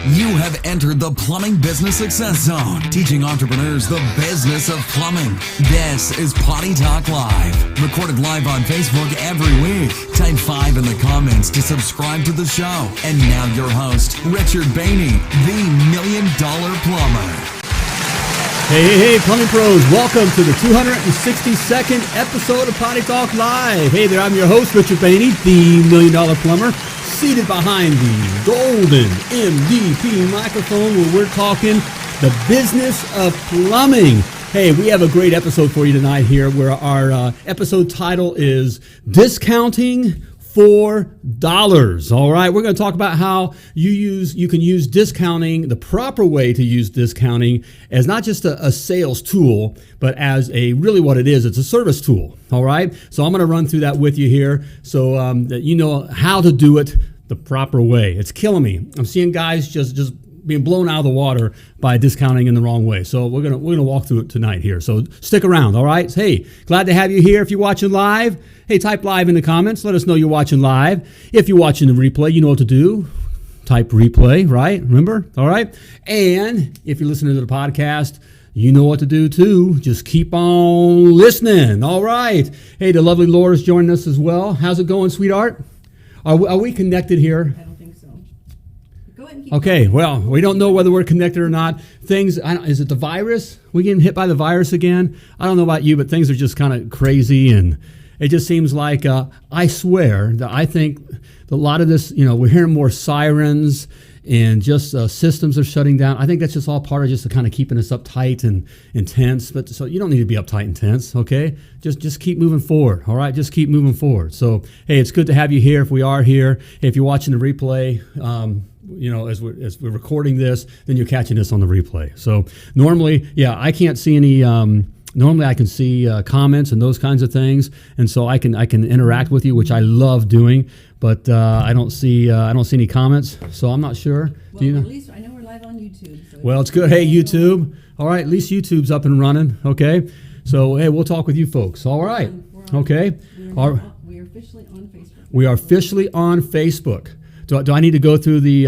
You have entered the Plumbing Business Success Zone, teaching entrepreneurs the business of plumbing. This is Potty Talk Live, recorded live on Facebook every week. Type 5 in the comments to subscribe to the show. And now your host, Richard Behney, the $1 Million Plumber. Hey, plumbing pros, welcome to the 262nd episode of Potty Talk Live. Hey there, I'm your host, Richard Behney, the $1 Million Plumber, seated behind the golden MVP microphone where we're talking the business of plumbing. Hey, we have a great episode for you tonight here where our episode title is Discounting for Dollars. All right, we're going to talk about how you can use discounting, the proper way to use discounting as not just a sales tool, but as really what it is. It's a service tool. All right, so I'm going to run through that with you here so that you know how to do it the proper way. It's killing me. I'm seeing guys just being blown out of the water by discounting in the wrong way. So we're gonna walk through it tonight here. So stick around, all right? Hey, glad to have you here. If you're watching live, hey, type live in the comments. Let us know you're watching live. If you're watching the replay, you know what to do. Type replay, right? Remember? All right? And if you're listening to the podcast, you know what to do too. Just keep on listening. All right. Hey, the lovely Laura's joining us as well. How's it going, sweetheart? Are we connected here? I don't think so. Go ahead and keep Okay, going. well, we don't know whether we're connected or not. Is it the virus? We getting hit by the virus again? I don't know about you, but things are just kind of crazy, and it just seems like, I swear, that I think a lot of this, we're hearing more sirens, and just systems are shutting down. I think that's just all part of just kind of keeping us uptight and intense. But so you don't need to be uptight and tense, okay? Just keep moving forward, all right? Just keep moving forward. So, hey, it's good to have you here if we are here. Hey, if you're watching the replay, as we're recording this, then you're catching this on the replay. So normally, I can't see any. Normally, I can see comments and those kinds of things, and so I can interact with you, which I love doing. But I don't see any comments, so I'm not sure. Well, Do you know? at least I know we're live on YouTube. So Well, it's good. Hey, YouTube. All right, at least YouTube's up and running. Okay, so hey, we'll talk with you folks. All right. We're on. Okay. We are officially on Facebook. We are officially on Facebook. Do I need to go through the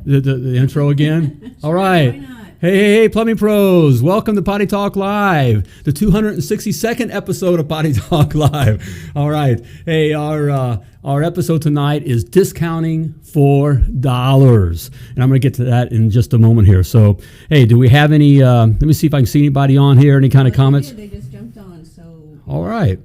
intro again? Sure, All right. why not? Hey, plumbing pros. Welcome to Potty Talk Live, the 262nd episode of Potty Talk Live. All right. Hey, our episode tonight is discounting for dollars. And I'm going to get to that in just a moment here. So, hey, do we have any, let me see if I can see anybody on here, any kind of comments? They just jumped on, so. All right.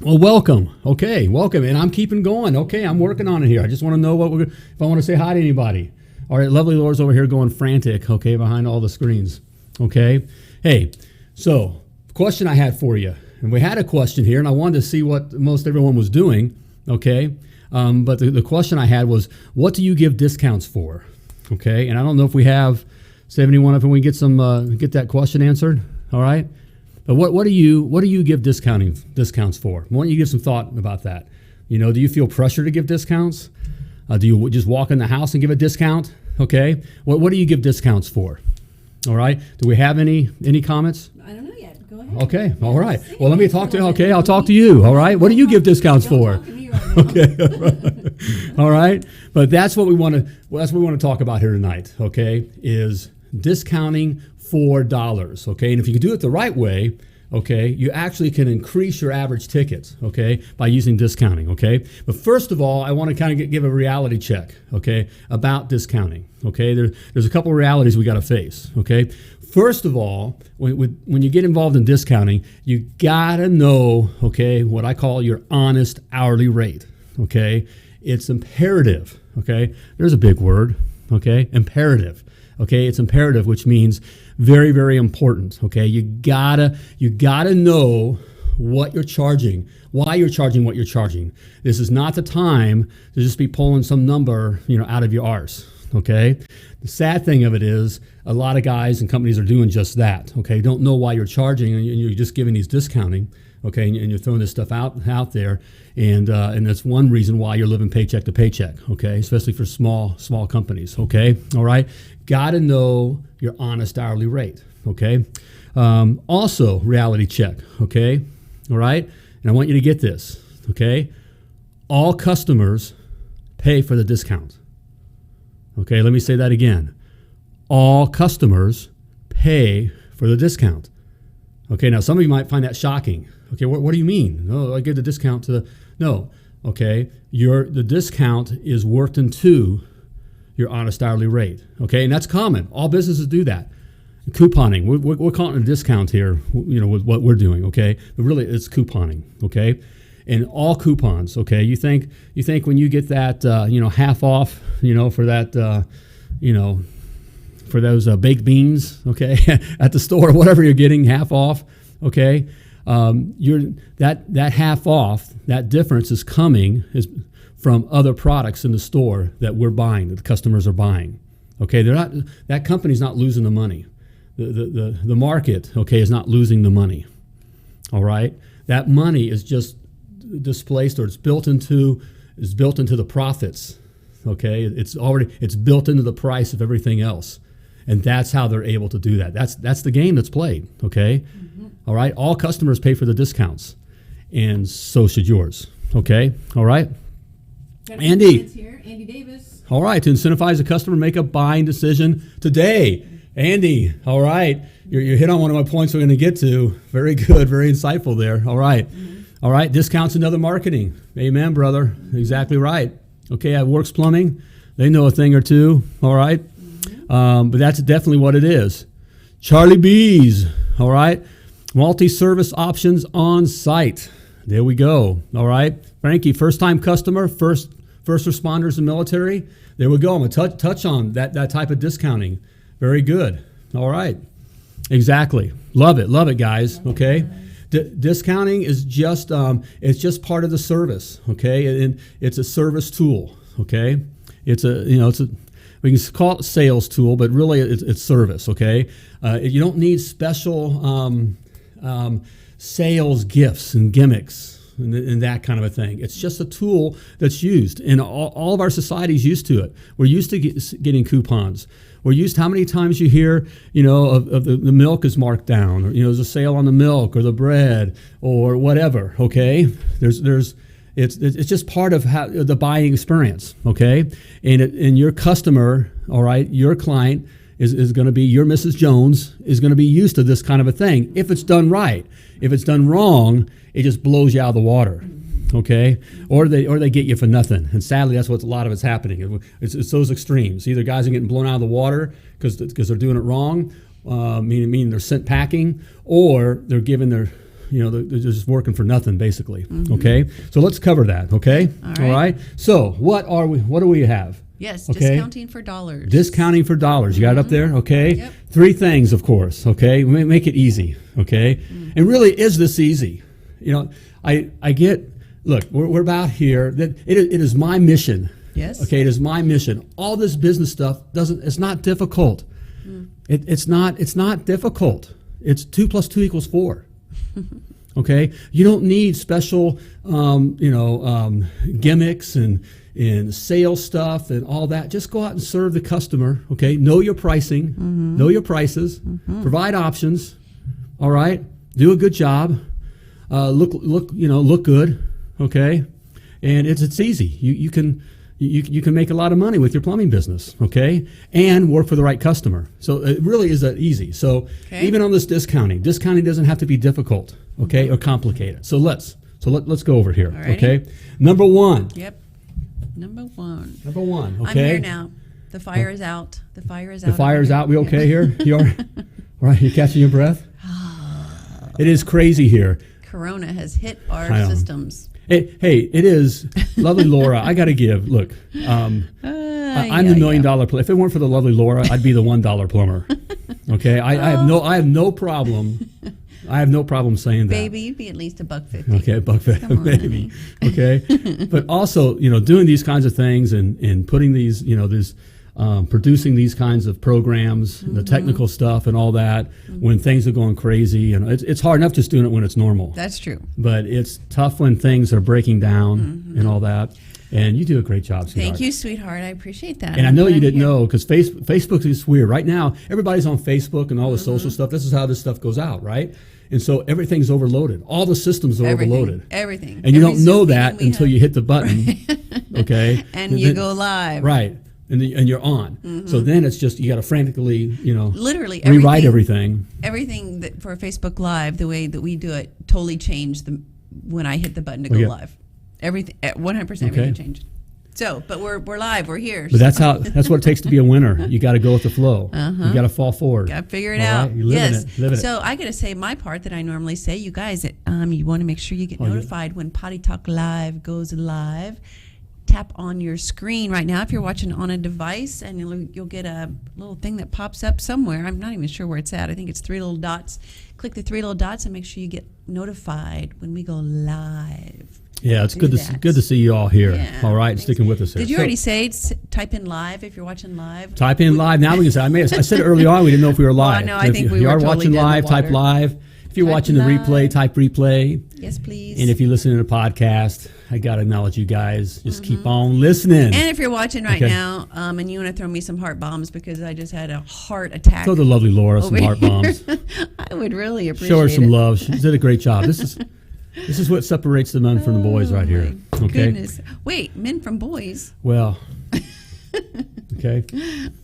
Well, welcome. Okay, welcome. And I'm keeping going. Okay, I'm working on it here. I just want to know if I want to say hi to anybody. All right, lovely Laura's over here going frantic, okay, behind all the screens, okay? Hey, so question I had for you, and we had a question here, and I wanted to see what most everyone was doing, okay? But the question I had was, what do you give discounts for, okay? And I don't know if we have 71 if we get get that question answered, all right? But what do you give discounts for? Why don't you give some thought about that? Do you feel pressure to give discounts? Do you just walk in the house and give a discount? Okay. What do you give discounts for? All right. Do we have any comments? I don't know yet. Go ahead. Okay. All right. Well, let me talk to. Okay, I'll talk to you. All right. What do you give discounts for? Don't talk to me right now. Okay. All right. But that's what we want to. That's what we want to talk about here tonight. Okay, is discounting for dollars. Okay, and if you can do it the right way, okay, you actually can increase your average tickets, okay, by using discounting, okay? But first of all, I want to kind of give a reality check, okay, about discounting, okay? There's a couple of realities we got to face, okay? First of all, when you get involved in discounting, you got to know, okay, what I call your honest hourly rate, okay? It's imperative, okay? There's a big word, okay? Imperative. Okay, it's imperative, which means very, very important. Okay, you gotta know what you're charging, why you're charging what you're charging. This is not the time to just be pulling some number, out of your arse. Okay, the sad thing of it is a lot of guys and companies are doing just that. Okay, don't know why you're charging, and you're just giving these discounting. Okay, and you're throwing this stuff out there, and that's one reason why you're living paycheck to paycheck. Okay, especially for small companies. Okay, all right. Got to know your honest hourly rate, okay? Also, reality check, okay? All right? And I want you to get this, okay? All customers pay for the discount, Okay, let me say that again. All customers pay for the discount. Okay, now some of you might find that shocking. Okay, what do you mean? No, I give the discount to the... No, okay, the discount is worked into your honest hourly rate. Okay, and that's common. All businesses do that. Couponing, we're calling it a discount here, with what we're doing, okay? But really, it's couponing, okay? And all coupons, okay? You think when you get that, half off, for that, for those baked beans, okay, at the store, whatever you're getting, half off, okay? That half off, that difference is coming from other products in the store that we're buying, that the customers are buying, okay? That company's not losing the money. The market, okay, is not losing the money, all right? That money is just displaced, or it's built into the profits, okay? It's built into the price of everything else. And that's how they're able to do that. That's the game that's played, okay? Mm-hmm. All right? All customers pay for the discounts, and so should yours, okay? All right? Andy. Here. Andy Davis. All right, to incentivize a customer to make a buying decision today. Andy, all right. You hit on one of my points we're going to get to. Very good, very insightful there. All right. Mm-hmm. All right, discounts and other marketing. Amen, brother. Exactly right. Okay, at Works Plumbing, they know a thing or two, all right? But that's definitely what it is. Charlie B's, all right? Multi-service options on site. There we go, all right? Frankie, first-time customer, first responders and military. There we go. I'm going to touch on that type of discounting. Very good. All right. Exactly. Love it, guys, okay? Discounting is just it's just part of the service, okay? And it's a service tool, okay? We can call it a sales tool, but really it's service, okay? You don't need special sales gifts and gimmicks and that kind of a thing. It's just a tool that's used, and all of our society's used to it. We're used to getting coupons. We're used to how many times you hear, of the milk is marked down, or, there's a sale on the milk or the bread or whatever, okay? It's just part of the buying experience, okay? And your customer, all right, your client is going to be, your Mrs. Jones is going to be used to this kind of a thing if it's done right. If it's done wrong, it just blows you out of the water, okay? Or they get you for nothing. And sadly, that's what a lot of it's happening. It's those extremes. Either guys are getting blown out of the water because they're doing it wrong, meaning they're sent packing, or they're giving their... they're just working for nothing, basically. Mm-hmm. Okay, so let's cover that. Okay, all right. So what do we have? Yes, okay? Discounting for dollars. Discounting for dollars. You got it up there? Okay. Yep. 3 things, of course. Okay, make it easy. Okay, and really, is this easy? I get. Look, we're about here. That it is my mission. Yes. Okay, it is my mission. All this business stuff it's not difficult. It's not difficult. It's 2 + 2 = 4. Okay, you don't need special, gimmicks and sales stuff and all that. Just go out and serve the customer. Okay, know your pricing, know your prices, provide options. All right, do a good job. Look good. Okay, and it's easy. You can make a lot of money with your plumbing business, okay, and work for the right customer. So it really is that easy. So even on this discounting doesn't have to be difficult, okay, or complicated. So let's go over here, Alrighty. okay. Number 1. Yep. Number one. Okay. I'm here now. The fire is out. The fire is out. The fire's out. We okay here? You are? All right. You catching your breath? It is crazy here. Corona has hit our systems. It is. Lovely Laura, I got to give. Look, I'm the $1 million plumber. If it weren't for the lovely Laura, I'd be the $1 plumber. Okay, I have no problem. I have no problem saying that. Baby, you'd be at least $1.50. Okay, $1.50, maybe. Okay, but also, doing these kinds of things and putting these, producing these kinds of programs, the technical stuff and all that, when things are going crazy. It's hard enough just doing it when it's normal. That's true. But it's tough when things are breaking down and all that. And you do a great job, sweetheart. Thank you, sweetheart. I appreciate that. And I know you didn't know, because Facebook is weird. Right now, everybody's on Facebook and all the social stuff. This is how this stuff goes out, right? And so everything's overloaded. All the systems are overloaded. Everything. And you don't know that until you hit the button, okay? And you go live. Right. and you're on. So then it's just you got to frantically, Literally rewrite everything. Everything that for Facebook Live, the way that we do it, totally changed when I hit the button to go live. Everything, 100%, everything changed. So, but we're live, we're here. But that's what it takes to be a winner. You got to go with the flow. You got to fall forward. Got to figure it out. Right? You live in it. So I got to say my part that I normally say, you guys, you want to make sure you get notified when Potty Talk Live goes live. Tap on your screen right now if you're watching on a device, and you'll get a little thing that pops up somewhere. I'm not even sure where it's at. I think it's 3 little dots. Click the 3 little dots and make sure you get notified when we go live. Yeah, it's good to see you all here. Yeah, all right, sticking with us here. Did you already say type in live if you're watching live? Type in live. Now we can say. I said it early on. We didn't know if we were live. Well, no, I think we were are totally watching dead in live, the water. type live. If you're Type watching the live. replay, type replay. Yes, please. And if you listen to the podcast, I got to acknowledge you guys. Just keep on listening. And if you're watching right now, and you want to throw me some heart bombs because I just had a heart attack. Throw the lovely Laura some over heart here. bombs. I would really appreciate Show her some it. love. She did a great job. This is what separates the men from the boys right here. My Okay. Goodness. Wait, men from boys. Well. Okay.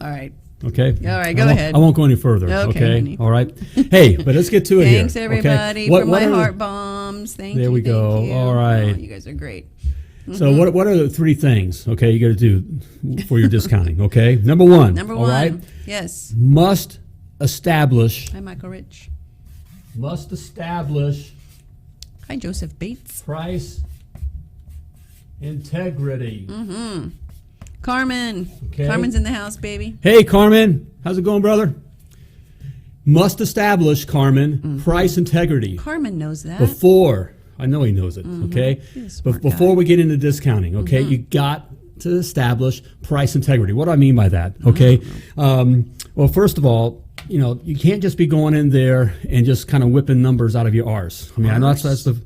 All right. Okay. All right, go ahead. I won't go any further. Okay, honey. All right. Hey, but let's get to it Thanks, here. everybody, Okay. What for my are the- heart bombs. Thank you. There we thank go. you. All right. Oh, you guys are great. So what are the 3 things, okay, you got to do for your discounting, okay? Number 1. Number all 1. right? Yes. Must establish Hi, Michael Rich. Hi, Joseph Bates. price integrity. Carmen. Okay. Carmen's in the house, baby. Hey, Carmen. How's it going, brother? Must establish, Carmen, price integrity Carmen knows that. before. I know he knows it, okay? He's a But smart before guy. we get into discounting, okay, you got to establish price integrity. What do I mean by that, okay? Well, first of all, you can't just be going in there and just kind of whipping numbers out of your arse. I mean, I know that's the,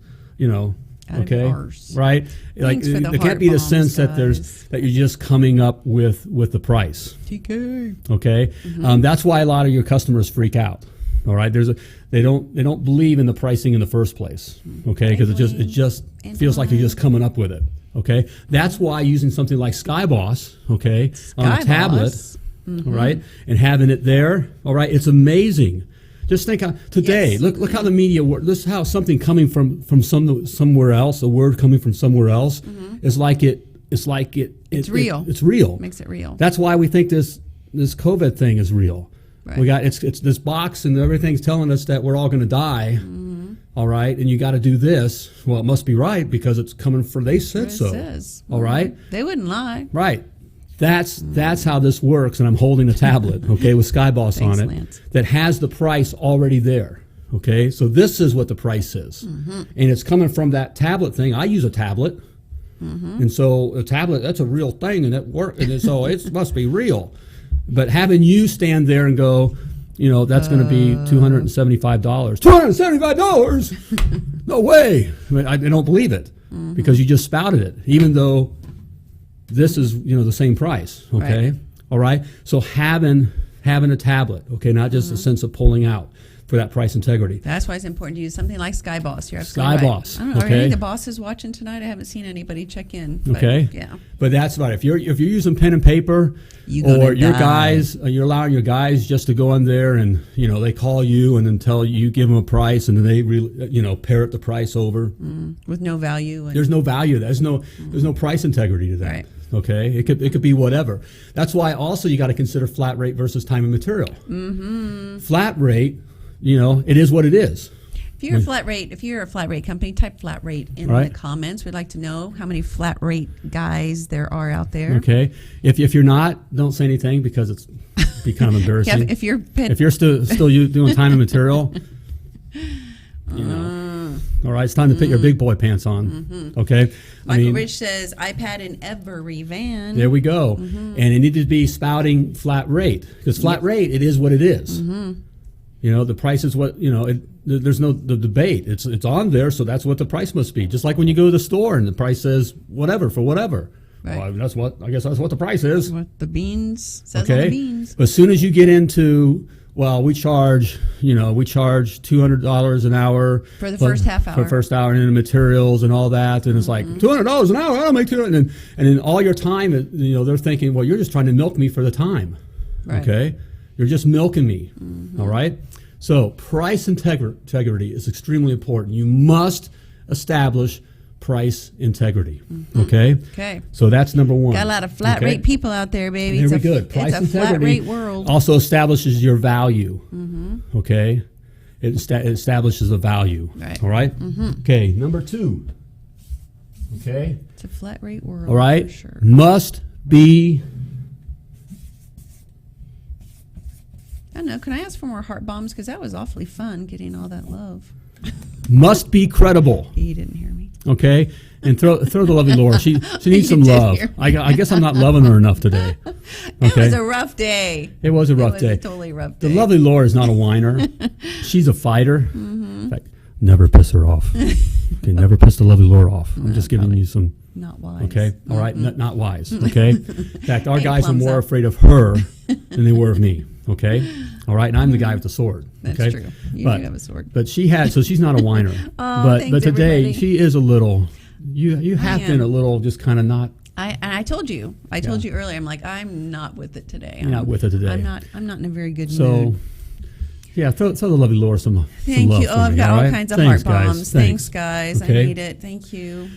Out of okay, your arse. right? Like Thanks for the there can't heart be the bombs, sense that guys. that you're just coming up with the price. TK. Okay, that's why a lot of your customers freak out. All right, they don't believe in the pricing in the first place. Okay, because it just feels like you're just coming up with it. Okay, that's why using something like SkyBoss, okay, on a tablet, all right, and having it there, all right, it's amazing. Just think how today. Yes. Look how the media works. This is how something coming from somewhere else, a word coming from somewhere else, is like it. It's real. It's real. Makes it real. That's why we think this COVID thing is real. Right. We got it's this box and everything's telling us that we're all going to die. All right, and you got to do this. Well, it must be right because it's coming from. They said It so. says. All right, They wouldn't lie. right. That's how this works, and I'm holding a tablet, okay, with SkyBoss on Thanks, it Lance. that has the price already there. Okay, so this is what the price is, and it's coming from that tablet thing. I use a tablet, and so a tablet that's a real thing, and it works, and so it must be real. But having you stand there and go, that's going to be $275. $275? No way! I don't believe it because you just spouted it, even though. This is, the same price, okay? Right. All right? So having a tablet, okay, not just a sense of pulling out for that price integrity. That's why it's important to use something like SkyBoss. You're absolutely SkyBoss, right. I don't know. Are okay. any of the bosses watching tonight? I haven't seen anybody check in. But Okay. Yeah. But that's right. If you're using pen and paper, or your guys, you're allowing your guys just to go in there and they call you and then tell you, give them a price, and then they parrot the price over. With no value. And There's no value. There's no price integrity to that. Right. Okay, it could be whatever. That's why also you got to consider flat rate versus time and material. Flat rate, it is what it is. If you're a flat rate company, type flat rate in Right. the comments. We'd like to know how many flat rate guys there are out there. Okay, if you're not, don't say anything because it'd be kind of embarrassing. Yeah, if you're still you doing time and material, all right, it's time to put your big boy pants on. Okay, Michael Rich says iPad in every van. There we go, and it needed to be spouting flat rate because flat rate it is what it is. The price is what there's no debate. It's on there, so that's what the price must be. Just like when you go to the store and the price says whatever for whatever. Right. Well, I guess that's what the price is. What the beans says on Okay. the beans. But as soon as you get into well, we charge $200 an hour For the first half hour. for the first hour, and then the materials and all that, and it's like $200 an hour. I don't make $200, and then all your time, they're thinking, well, you're just trying to milk me for the time, Right. okay? You're just milking me, all right? So price integrity is extremely important. You must establish price integrity, okay? Okay. So that's number one. Got a lot of flat rate people out there, baby. Very good. Price it's a flat integrity rate world. also establishes your value, okay? It establishes a value, Right. all right? Okay, number two, okay? It's a flat rate world. All right, For sure. must be. I don't know. Can I ask for more heart bombs? Because that was awfully fun getting all that love. Must be credible, You didn't hear me. okay? And throw the lovely Laura. She needs some You did love. hear me. I guess I'm not loving her enough today. It Okay, was a rough day. it was a rough It day. was a totally rough day. The lovely Laura is not a whiner. She's a fighter. In fact, never piss her off. Okay, never piss the lovely Laura off. I'm just giving you some. Not wise. Okay, all right, not wise. Okay, in fact, our Hey, guys are plums more up. afraid of her than they were of me. Okay, all right, and I'm the guy with the sword. That's okay? true. You but, do have a sword. But she had, so she's not a whiner. but thanks, today everybody. she is a little. You have been am. a little just kind of not. I told you. I told you earlier. I'm like, I'm not with it today. You're not with it today. I'm not in a very good So. mood. Yeah, throw the lovely Laura some Thank love you. for Oh, I've me, got all all right? kinds of Thanks, heart guys. bombs. Thanks, guys. Okay. I need it. Thank you.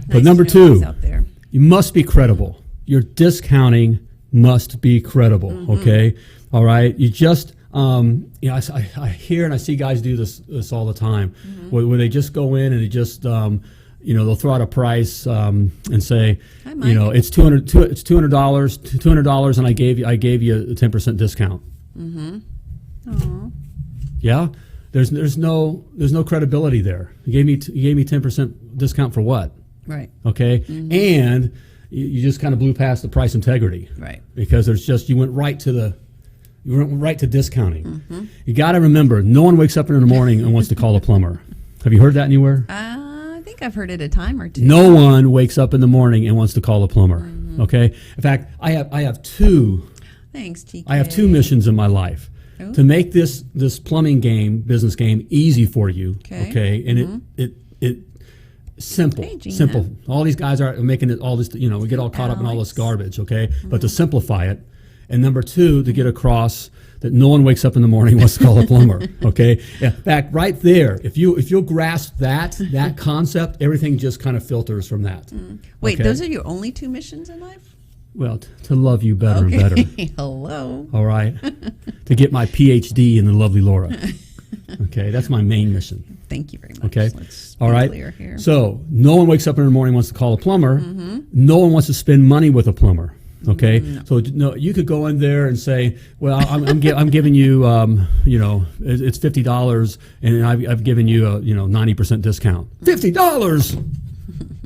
But Nice number to know who's two, out there. you must be credible. Your discounting must be credible. Okay, all right. You just, I hear and I see guys do this all the time, where they just go in and they just, they'll throw out a price and say, Hi, Mike. it's $200, and I gave you a 10% discount. Aw. Yeah, there's no credibility there. You gave me 10% discount for what? Right. Okay, and you just kind of blew past the price integrity, Right. because you went right to discounting. You got to remember, no one wakes up in the morning and wants to call a plumber. Have you heard that anywhere? I think I've heard it a time or two. No one wakes up in the morning and wants to call a plumber. Okay, in fact, I have two Thanks, TK. I have two missions in my life. Ooh. To make this plumbing business game easy for you. Okay. And it simple. Hey, Gina. Simple. All these guys are making it all this, we get all caught up in all this garbage, okay? But to simplify it. And number two, to get across that no one wakes up in the morning and wants to call a plumber, okay? Yeah, in fact, right there, if you'll grasp that concept, everything just kind of filters from that. Wait, okay? those are your only two missions in life? Well, to love you better and better. Hello. All right, to get my PhD in the lovely Laura. Okay, that's my main mission. Thank you very much. Okay, Let's all be right. clear here. So no one wakes up in the morning and wants to call a plumber. No one wants to spend money with a plumber. Okay, so no, you could go in there and say, "Well, I'm giving you, it's $50, and I've given you a 90% discount. $50.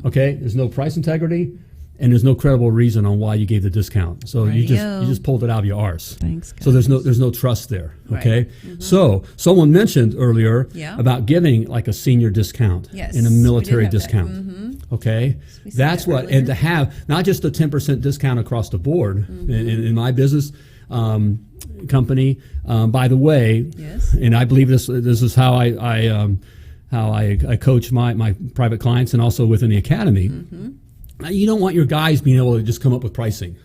Okay, there's no price integrity. And there's no credible reason on why you gave the discount. So you Radio. just pulled it out of your arse. Thanks, So there's guys. no trust there. Right. Okay. So someone mentioned earlier Yeah. about giving like a senior discount Yes, and a we did military have that. discount. Okay. We said That's that what, earlier. and to have not just a 10% discount across the board in my business company. By the way, Yes. and I believe this is how I coach my private clients and also within the academy. You don't want your guys being able to just come up with pricing.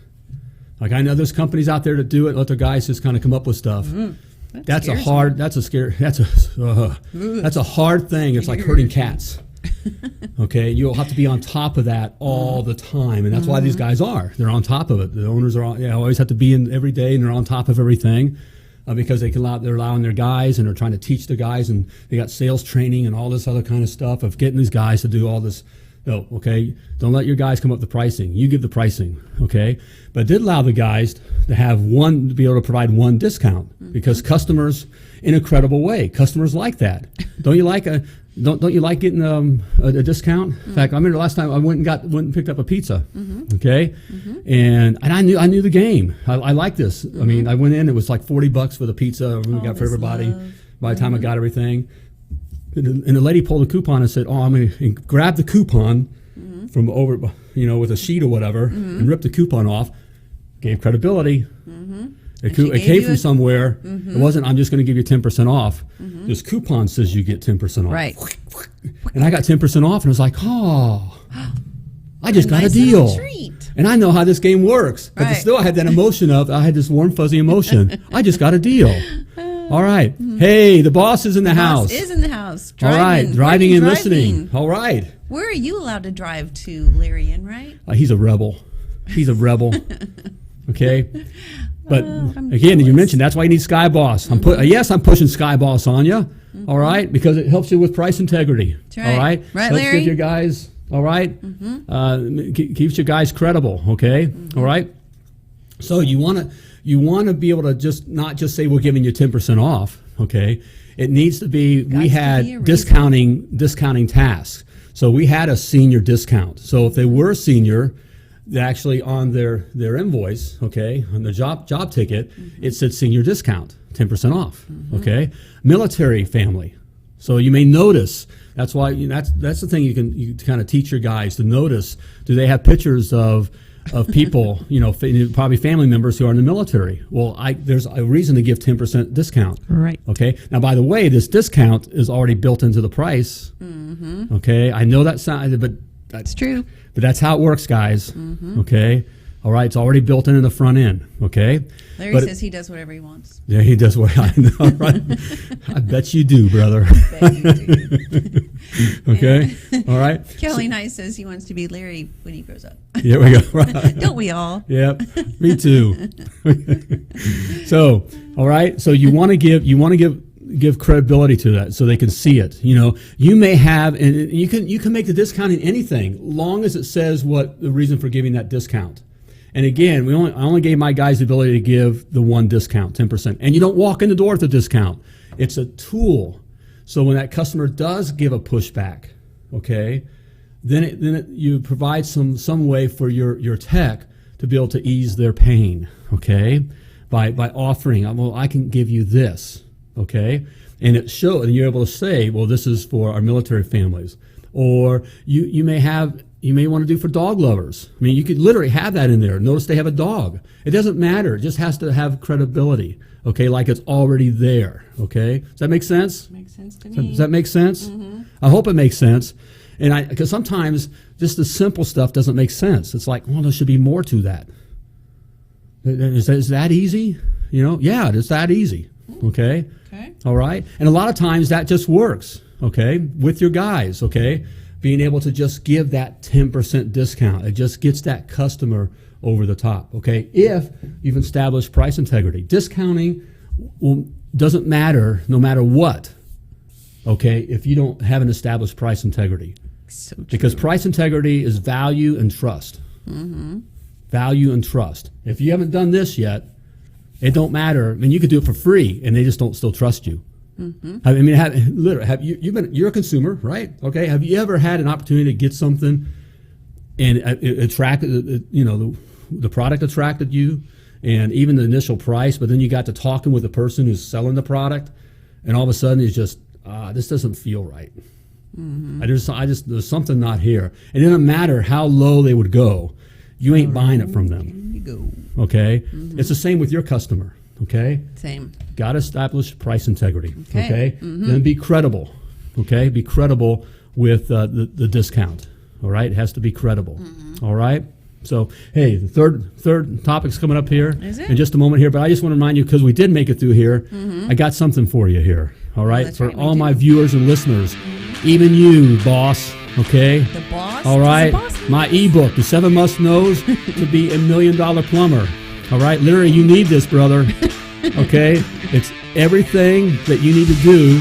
Like I know there's companies out there that do it, let their guys just kind of come up with stuff. That's a hard thing. It's like herding cats. Okay, you'll have to be on top of that all the time, and that's why these guys are. They're on top of it. The owners are always have to be in every day, and they're on top of everything because they're allowing their guys, and they're trying to teach the guys, and they got sales training and all this other kind of stuff of getting these guys to do all this. No, okay. Don't let your guys come up with the pricing. You give the pricing, okay. But it did allow the guys to be able to provide one discount because customers, in a credible way, customers like that. Don't you like getting a discount? In fact, I remember last time I went and picked up a pizza, okay, and I knew the game. I like this. I mean, I went in. It was like $40 for the pizza we got for this everybody. love. By the time I got everything. And the lady pulled a coupon and said, "Oh, I'm going to grab the coupon from over, with a sheet or whatever, and rip the coupon off." Gave credibility. It she gave came you from somewhere. It wasn't, I'm just going to give you 10% off. This coupon says you get 10% off. Right. And I got 10% off, and I was like, oh, I just got a Nice deal. little treat. And I know how this game works. But Right. still, I had that emotion I had this warm, fuzzy emotion. I just got a deal. All right. Hey, the boss is in the house. Boss is in the house. All right. Driving and listening. All right. Where are you allowed to drive to, Larry? Right? He's a rebel. He's a rebel. Okay. But I'm again, you jealous. mentioned that's why you need Sky Boss. I'm pushing Sky Boss on you. All right, because it helps you with price integrity. That's right. All right. Right, Helps Larry? give your guys. All right. Keeps your guys credible. Okay. All right. So you want to be able to not just say we're giving you 10% off. Okay. It needs to be. We had to be a discounting tasks. So we had a senior discount. So if they were a senior, they actually on their invoice, okay, on the job ticket, it said senior discount, 10% off. Okay. Military family. So you may notice. That's why that's the thing you kind of teach your guys to notice. Do they have pictures of people, probably family members who are in the military? Well, there's a reason to give 10% discount. Right. Okay. Now, by the way, this discount is already built into the price. Okay. I know that sound, but It's true. but that's how it works, guys. Okay. All right. It's already built in the front end. Okay. Larry says he does whatever he wants. Yeah, he does what I know. Right? I bet you do, brother. Bet you do. Okay. All right. Kelly Knight says he wants to be Larry when he grows up. Here we go. Right. Don't we all? Yep. Me too. So, all right. So you want to give credibility to that so they can see it. You may have, and you can make the discount in anything, long as it says what the reason for giving that discount. And again, I only gave my guys the ability to give the one discount, 10%. And you don't walk in the door with a discount. It's a tool. So when that customer does give a pushback, okay, then you provide some way for your tech to be able to ease their pain, okay, by offering, well, I can give you this, okay, and and you're able to say, well, this is for our military families, or you may want to do for dog lovers. I mean, you could literally have that in there. Notice they have a dog. It doesn't matter. It just has to have credibility, okay, like it's already there, okay? Does that make sense? Makes sense to me. Does that make sense? I hope it makes sense. And because sometimes just the simple stuff doesn't make sense. It's like, well, there should be more to that. Is that easy? Yeah, it's that easy, okay? Okay. All right? And a lot of times that just works, okay, with your guys, okay? Being able to just give that 10% discount. It just gets that customer over the top, okay? If you've established price integrity. Discounting doesn't matter no matter what, okay, if you don't have an established price integrity. So true. Because price integrity is value and trust. Value and trust. If you haven't done this yet, it don't matter. I mean, you could do it for free, and they just don't still trust you. I mean, you're a consumer, right? Okay. Have you ever had an opportunity to get something and it attracted, the product attracted you, and even the initial price, but then you got to talking with the person who's selling the product, and all of a sudden it's just, this doesn't feel right. There's something not here. It didn't matter how low they would go. You ain't buying it from them. There you go. Okay. It's the same with your customer. Okay. Same. Got to establish price integrity. Okay. Okay. Then be credible. Okay. Be credible with the discount. All right. It has to be credible. All right. So, hey, the third topic's coming up here Is it? in just a moment here. But I just want to remind you, because we did make it through here, I got something for you here. All right. That's For right, we all do. my viewers and listeners, even you, boss. Okay. The boss? All right. Is the boss? My ebook, The 7 Must Knows to Be a $1 Million Plumber. All right. Literally, you need this, brother. Okay. It's everything that you need to do,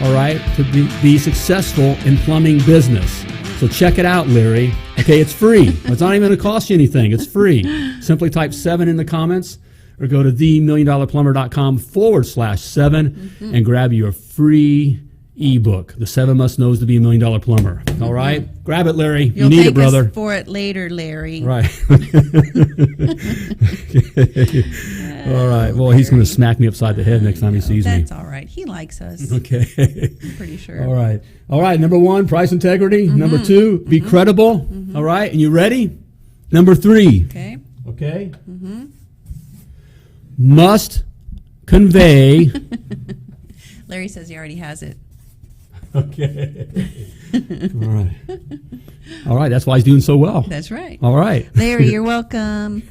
all right, to be successful in plumbing business. So check it out, Larry. Okay. It's free. It's not even going to cost you anything. It's free. Simply type 7 in the comments or go to themilliondollarplumber.com/7 and grab your free ebook, The 7 Must Knows to Be a $1 Million Plumber. All right? Grab it, Larry. You'll you need it, thank brother. us for it later, Larry. Right. All right. Well, he's going to smack me upside the head next time he sees me. That's all right. He likes us. Okay. I'm pretty sure. All right. All right. Number 1, price integrity. Number 2, be credible. All right. And you ready? Number 3. Okay. Okay. must convey. Larry says he already has it. Okay. All right. That's why he's doing so well. That's right. All right. Larry, you're welcome.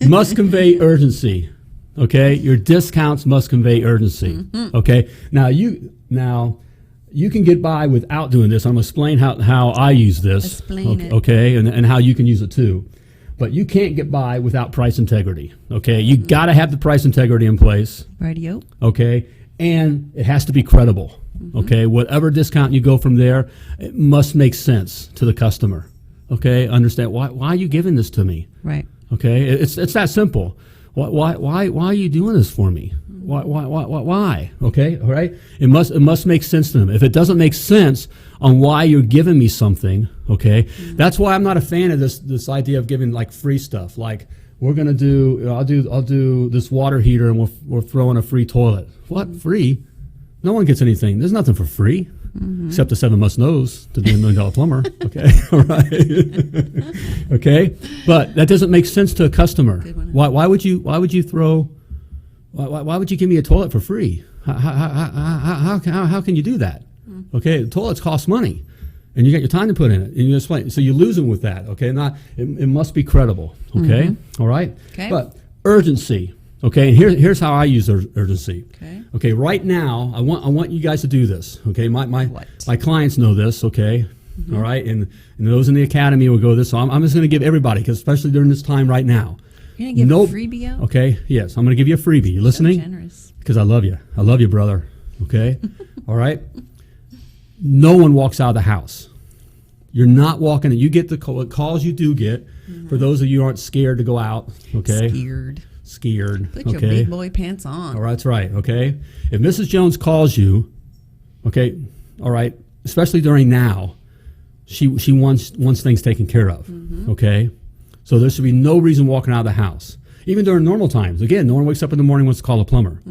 Must convey urgency. Okay. Your discounts must convey urgency. Mm-hmm. Okay. Now you can get by without doing this. I'm going to explain how I use this. Explain it. Okay. And how you can use it too. But you can't get by without price integrity. Okay. You got to have the price integrity in place. Radio. Okay. And it has to be credible. Okay, whatever discount you go from there, it must make sense to the customer. Okay, understand why are you giving this to me? Right. Okay, it's that simple. Why are you doing this for me? Why? Okay, all right. It must make sense to them. If it doesn't make sense on why you're giving me something, okay, that's why I'm not a fan of this idea of giving like free stuff. Like we're gonna I'll do this water heater and we're throwing a free toilet. What free? No one gets anything. There's nothing for free, except the 7 must-knows to be $1 million plumber. Okay, all right. Okay, but that doesn't make sense to a customer. Why would you give me a toilet for free? How can you do that? Okay, the toilets cost money, and you got your time to put in it, and you explain. So you're losing with that. Okay, it must be credible. Okay, all right. Okay, but urgency. Okay, and here's how I use urgency. Okay, right now I want you guys to do this. Okay, my clients know this. Okay, all right, and those in the academy will go this. So I'm just going to give everybody, because especially during this time right now. You're going to give a freebie out? Okay, yes, I'm going to give you a freebie. You listening? So generous. Because I love you, brother. Okay, all right. No one walks out of the house. You're not walking. You get the calls you do get. For those of you who aren't scared to go out. Okay, scared. Put your big boy pants on. All right, that's right. Okay, if Mrs. Jones calls you, okay, all right, especially during now, she wants things taken care of. Okay, so there should be no reason walking out of the house, even during normal times. Again, no one wakes up in the morning and wants to call a plumber.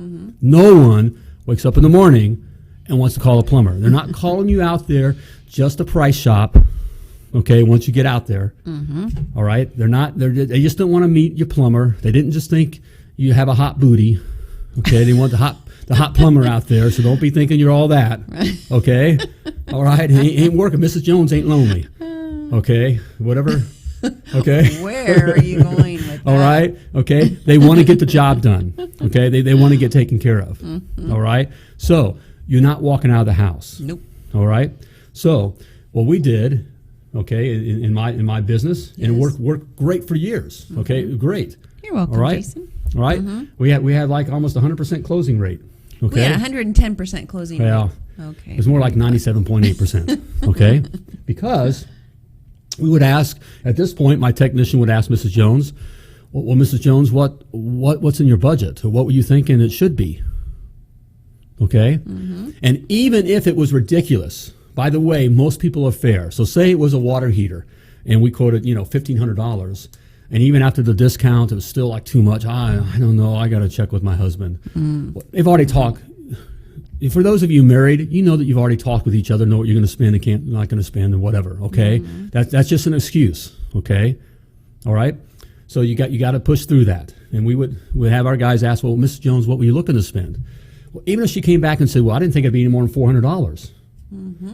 No one wakes up in the morning and wants to call a plumber. They're not calling you out there just to price shop. Okay, once you get out there, all right, they just don't want to meet your plumber. They didn't just think you have a hot booty. Okay, they want the hot plumber out there. So don't be thinking you're all that. Okay, all right, it ain't working. Mrs. Jones ain't lonely. Okay, whatever. Okay, where are you going with that? All right, okay, they want to get the job done. Okay, they want to get taken care of. All right, so you're not walking out of the house. Nope. All right, so what we did. Okay, in my business, and it worked great for years. Okay, great. You're welcome, all right? Jason. All right, we had like almost 100% closing rate. Okay, we had 110% closing rate. Okay, it's more like 97.8%. Okay, because we would ask at this point, my technician would ask Mrs. Jones, "Well, Mrs. Jones, what's in your budget? Or what were you thinking it should be?" Okay, and even if it was ridiculous. By the way, most people are fair. So say it was a water heater, and we quoted, $1,500, and even after the discount, it was still like too much. I don't know. I got to check with my husband. They've already talked. For those of you married, you know that you've already talked with each other, know what you're going to spend and not going to spend, and whatever. Okay, that's just an excuse. Okay, all right. So you got to push through that, and we'd have our guys ask, well, Mrs. Jones, what were you looking to spend? Well, even if she came back and said, well, I didn't think it'd be any more than $400.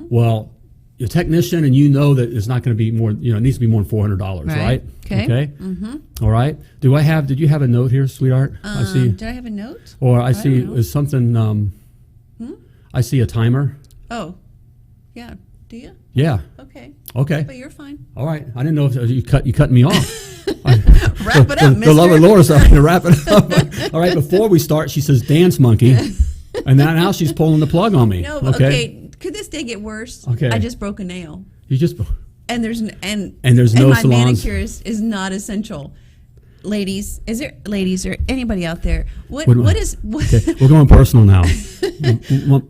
Well, your technician, and you know that it's not going to be more. It needs to be more than $400, right? Okay. All right. Did you have a note here, sweetheart? I see. Did I have a note? Or I see is something. I see a timer. Oh, yeah. Do you? Yeah. Okay. Okay. But you're fine. All right. I didn't know if you cut me off. Wrap it up, The love of Laura's starting to wrap it up. All right. Before we start, she says, "Dance monkey," and now she's pulling the plug on me. No. Okay. Could this day get worse? Okay. I just broke a nail. You just and there's no my salons. Manicure is not essential. Ladies, or anybody out there? What is? Okay, we're going personal now.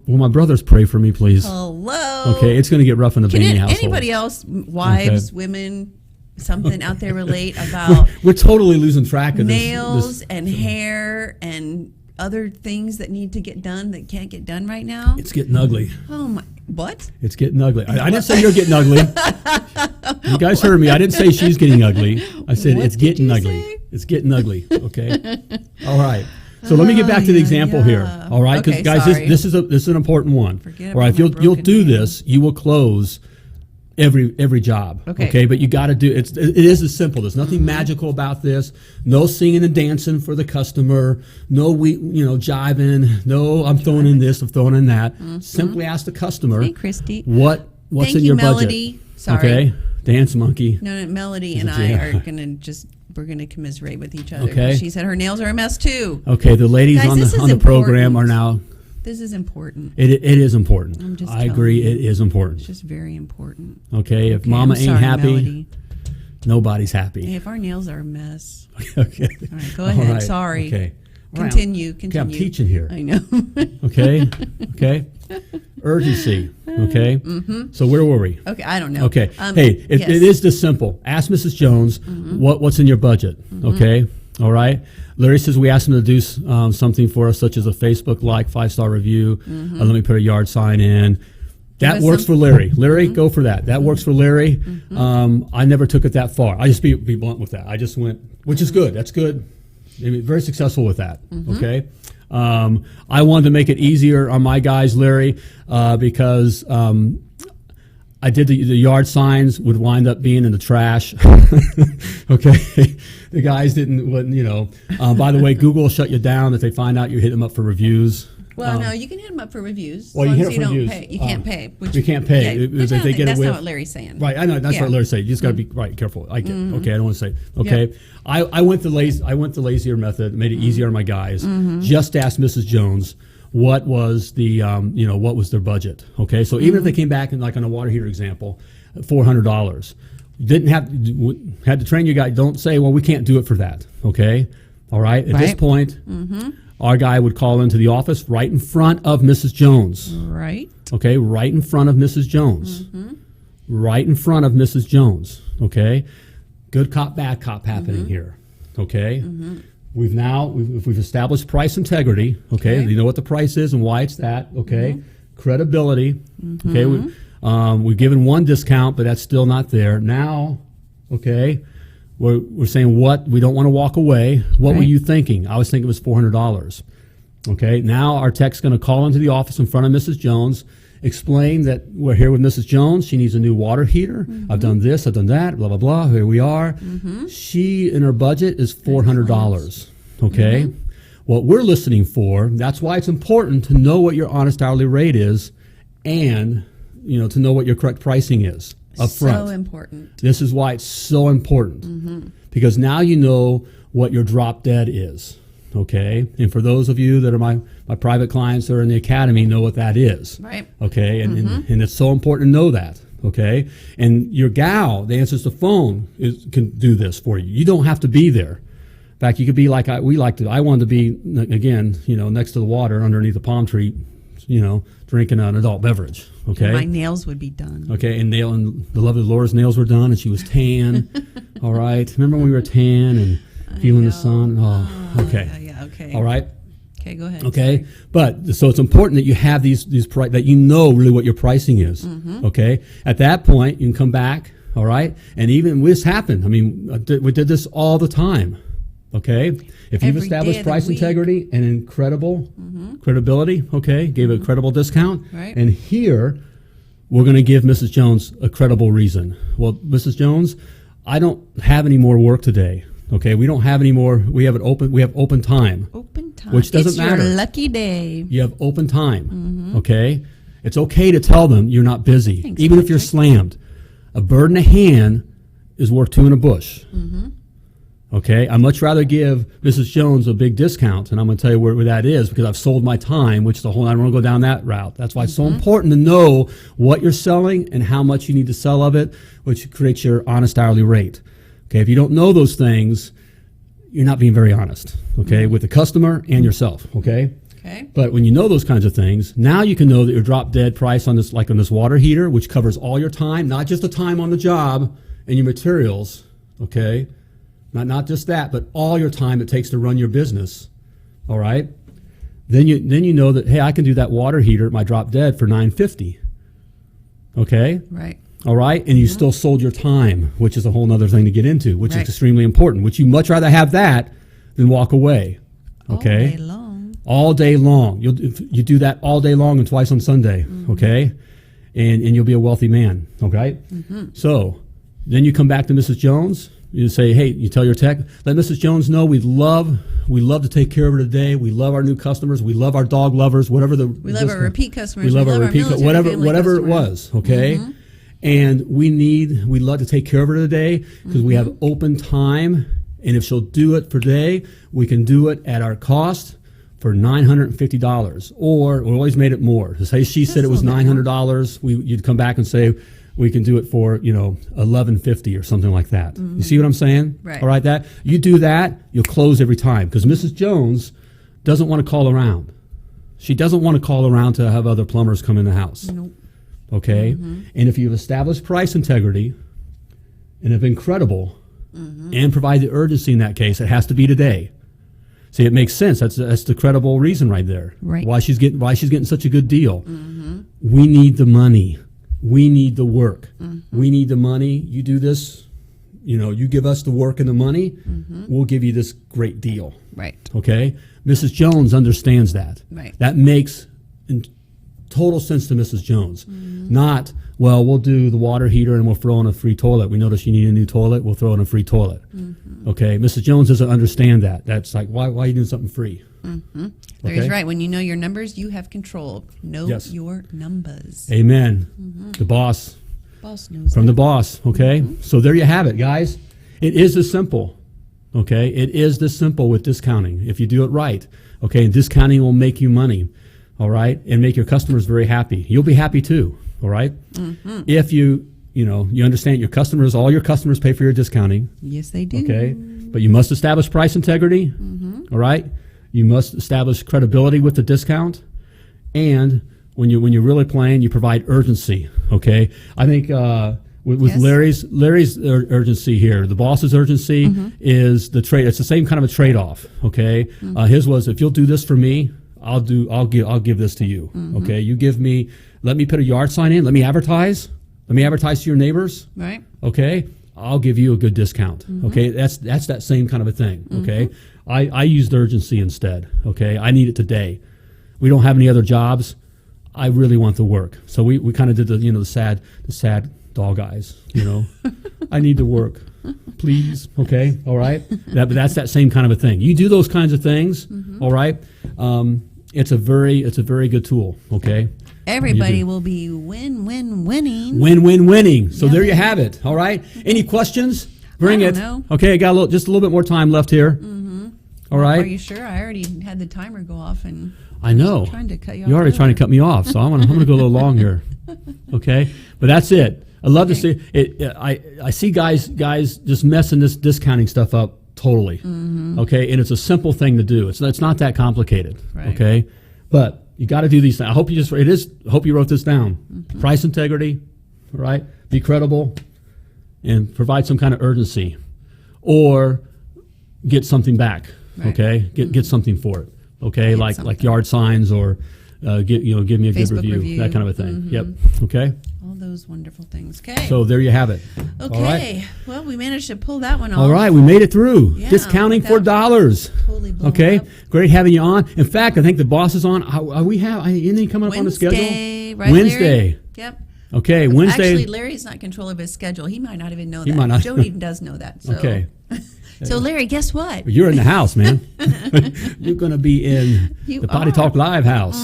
Will my brothers pray for me, please? Hello. Okay, it's going to get rough in the Behney household. Anybody else, wives, women, something out there relate about? We're totally losing track of nails and hair and other things that need to get done that can't get done right now. It's getting ugly. Oh my! What? It's getting ugly. I didn't say you're getting ugly. You guys heard me. I didn't say she's getting ugly. I said What it's did getting you ugly. say? It's getting ugly. Okay. All right. So let me get back to the example here. All right, because Okay, guys, sorry. this is an important one. Forget All right, about if my you'll broken do nail. this, you will close every job. Okay. But you got to do it is as simple. There's nothing magical about this. No singing and dancing for the customer. No jiving. No, I'm throwing in this, I'm throwing in that. Simply ask the customer. Hey, Christy. What's Thank in you, your Melody. budget? Sorry. Okay. Dance monkey. No, Melody and a I jam. are we're gonna commiserate with each other. Okay. She said her nails are a mess too. Okay, the ladies Guys, on this the is on the program important. are now. This is important. It is important. I'm just I agree. telling you. It is important. It's just very important. Okay, if Okay, Mama I'm ain't sorry, happy, Melody. nobody's happy. Hey, if our nails are a mess. Okay. All right, go All ahead. right. Sorry. Okay. All right. Continue. Okay, I'm teaching here. I know. Okay. Okay. Urgency. Okay. So where were we? Okay, I don't know. Okay. Yes. It is this simple. Ask Mrs. Jones what's in your budget. Okay. All right. Larry says we asked him to do something for us, such as a Facebook like, 5-star review. Let me put a yard sign in. That us works some- for Larry. Larry, go for that. That works for Larry. I never took it that far. I just be blunt with that. I just went, which is good. That's good. Very successful with that. Okay. I wanted to make it easier on my guys, Larry, because I did the yard signs would wind up being in the trash. Okay. The guys wouldn't. By the way, Google will shut you down if they find out you hit them up for reviews. Well, no, you can hit them up for reviews. Well, as you long hit as them for you don't reviews. pay. You can't pay. You can't pay. Yeah, If they get that's away- not what Larry's saying. Right, I know that's Yeah. what Larry said. You just got to be careful. I get okay. I don't want to say okay. I went the lazier method, made it easier on my guys. Just ask Mrs. Jones what was the what was their budget. Okay, so even if they came back and like on a water heater example, $400, didn't had to train your guy. Don't say, well, we can't do it for that. Okay, all right. At this point, our guy would call into the office right in front of Mrs. Jones. Right. Okay, right in front of Mrs. Jones. Right in front of Mrs. Jones. Okay, good cop, bad cop happening here. Okay, we've established price integrity. Okay, you know what the price is and why it's that. Okay, credibility. Okay, we've given one discount, but that's still not there now. Okay, we're saying what we don't want to walk away. What were you thinking? I was thinking it was $400. Okay, now our tech's going to call into the office in front of Mrs. Jones, explain that we're here with Mrs. Jones. She needs a new water heater. I've done this, I've done that, blah, blah, blah. Here we are. She, in her budget, is $400. Okay? What we're listening for, that's why it's important to know what your honest hourly rate is and, to know what your correct pricing is up front. So important. This is why it's so important because now you know what your drop dead is. Okay, and for those of you that are my private clients that are in the academy know what that is. Right. Okay, and it's so important to know that. Okay, and your gal that answers the phone can do this for you. You don't have to be there. In fact, you could be like I wanted to be again, next to the water underneath the palm tree, drinking an adult beverage. Okay, My nails would be done. Okay, and the lovely Laura's nails were done, and she was tan. All right, remember when we were tan and feeling the sun? Oh, okay. Yeah, okay. All right. Okay, go ahead. Okay, Sorry. but so it's important that you have these that you know really what your pricing is. Okay, at that point you can come back. All right, and even this happened. I mean, we did this all the time. Okay, if you've Every established day of the price week. integrity and credibility, okay, gave a credible discount, Right. and here we're going to give Mrs. Jones a credible reason. Well, Mrs. Jones, I don't have any more work today. Okay, we don't have any more. We have open time. Open time. Which doesn't it's matter. your lucky day. You have open time. Okay, it's okay to tell them you're not busy, Thanks, even if you're Patrick. slammed. A bird in a hand is worth two in a bush. Okay, I'd much rather give Mrs. Jones a big discount, and I'm going to tell you where that is because I've sold my time, which I don't want to go down that route. That's why it's so important to know what you're selling and how much you need to sell of it, which creates your honest hourly rate. Okay, if you don't know those things, you're not being very honest. Okay, with the customer and yourself. Okay. Okay. But when you know those kinds of things, now you can know that your drop dead price on this, like on this water heater, which covers all your time, not just the time on the job and your materials, okay? Not just that, but all your time it takes to run your business, all right? Then you know that, hey, I can do that water heater at my drop dead for $950, Okay? Right. All right? And you still sold your time, which is a whole other thing to get into, which is Right. extremely important, which you much rather have that than walk away. Okay? All day long. All day long. You do that all day long and twice on Sunday. Okay? And you'll be a wealthy man. Okay? So then you come back to Mrs. Jones. You say, hey, you tell your tech, let Mrs. Jones know we love to take care of her today. We love our new customers. We love our dog lovers, whatever the We love our repeat customers. we love our repeat military whatever family whatever it customers. was, okay? And we'd love to take care of her today because we have open time, and if she'll do it for today, we can do it at our cost for $950, or we always made it more. So say she said it was a little bit $900, you'd come back and say we can do it for $1150 or something like that. You see what I'm saying? Right. All right, that you do that, you'll close every time because Mrs. Jones doesn't want to call around. She doesn't want to call around to have other plumbers come in the house. Nope. Okay, and if you've established price integrity and have been credible and provide the urgency in that case, it has to be today. See, it makes sense. That's the credible reason right there. Right. Why she's getting such a good deal. We need the money. We need the work. We need the money. You do this, you give us the work and the money, we'll give you this great deal. Right. Okay? Mrs. Jones understands that. Right. That makes total sense to Mrs. Jones. Not, well, we'll do the water heater and we'll throw in a free toilet. We notice you need a new toilet, we'll throw in a free toilet. Okay? Mrs. Jones doesn't understand that. That's like, why are you doing something free? Larry's right. When you know your numbers, you have control. Know Yes. your numbers. Amen. The boss. Boss knows From that. the boss, okay? So there you have it, guys. It is this simple, okay? It is this simple with discounting if you do it right, okay? And discounting will make you money, all right? And make your customers very happy. You'll be happy too, all right? If you understand all your customers pay for your discounting, Yes, they do. okay? But you must establish price integrity, all right? You must establish credibility with the discount, and when you're really playing, you provide urgency. Okay, I think with Yes. Larry's urgency here, the boss's urgency is the trade. It's the same kind of a trade off. Okay, his was, if you'll do this for me, I'll give this to you. Okay, you let me put a yard sign in, let me advertise to your neighbors. Right. Okay, I'll give you a good discount. Okay, that's that same kind of a thing. Okay, I used urgency instead. Okay, I need it today. We don't have any other jobs. I really want the work. So we kind of did the sad dog eyes. I need to work, please. Okay, all right. But that's that same kind of a thing. You do those kinds of things. All right. It's a very good tool. Okay. Everybody will be winning. Winning. So there you have it. All right. Any questions? Bring I it. don't know. Okay, I got just a little bit more time left here. All right. Are you sure? I already had the timer go off and I know. I'm trying to cut you off. You're already trying to cut me off, so I'm gonna go a little long here. Okay, but that's it. I love to see it. I see guys just messing this discounting stuff up totally. Okay, and it's a simple thing to do. It's not that complicated. Right. Okay, but you got to do these things. I hope you wrote this down. Price integrity, all right? Be credible, and provide some kind of urgency, or get something back. Right. Okay, get something for it. Okay, Get like something. yard signs or give me a Facebook good review, that kind of a thing. Yep. Okay. all those wonderful things. Okay. So there you have it. Okay. All right. Well, we managed to pull that one off. All right, we made it through. Yeah, Discounting for without dollars. totally blowing Okay, up. great having you on. In fact, I think the boss is on. We have anything coming up on the schedule? Wednesday, right, Wednesday. Larry? Yep. Okay, Wednesday. Actually, Larry's not in control of his schedule. He might not even know that. might not. Jody does know that. So. Okay. So, Larry, guess what? You're in the house, man. You're going to be in You the Potty are. Talk Live house.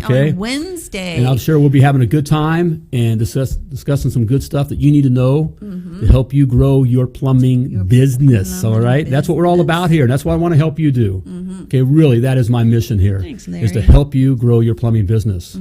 Okay. On Wednesday. And I'm sure we'll be having a good time and discussing some good stuff that you need to know to help you grow your plumbing business. plumbing all right? That's what we're all about here. And that's what I want to help you do. Okay, really, that is my mission here. Thanks, is to Larry. help you grow your plumbing business.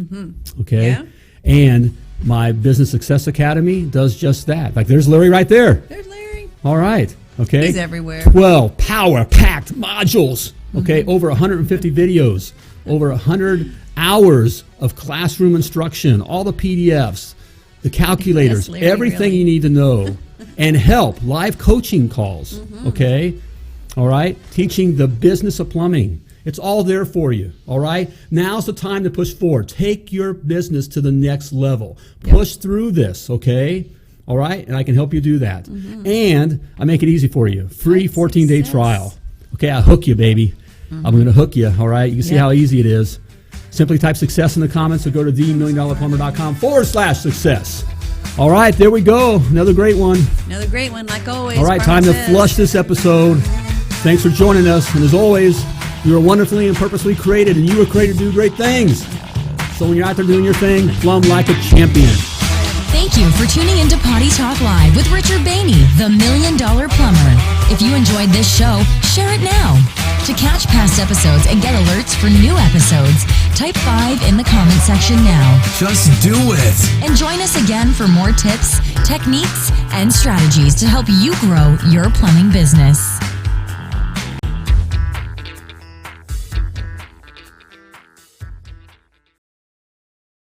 Okay? Yeah. And my Business Success Academy does just that. Like, there's Larry right there. There's Larry. All right. Okay. He's everywhere. 12 power-packed modules. Okay, over 150 videos, over 100 hours of classroom instruction, all the PDFs, the calculators, Yes, Larry, everything really. you need to know, and help, live coaching calls. Okay, all right, teaching the business of plumbing It's all there for you, all right? Now's the time to push forward. Take your business to the next level. Push through this, okay? All right? And I can help you do that. And I make it easy for you. Free 14-day trial. Okay, I hook you, baby. I'm going to hook you, all right? You can see how easy it is. Simply type success in the comments or go to themilliondollarplumber.com/success. All right, there we go. Another great one. Another great one, like always. All right, time to flush this episode. Thanks for joining us. And as always, you are wonderfully and purposely created, and you were created to do great things. So when you're out there doing your thing, plumb like a champion. Thank you for tuning into Potty Talk Live with Richard Behney, the $1 Million Plumber. If you enjoyed this show, share it now. To catch past episodes and get alerts for new episodes, type 5 in the comment section now. Just do it. And join us again for more tips, techniques, and strategies to help you grow your plumbing business.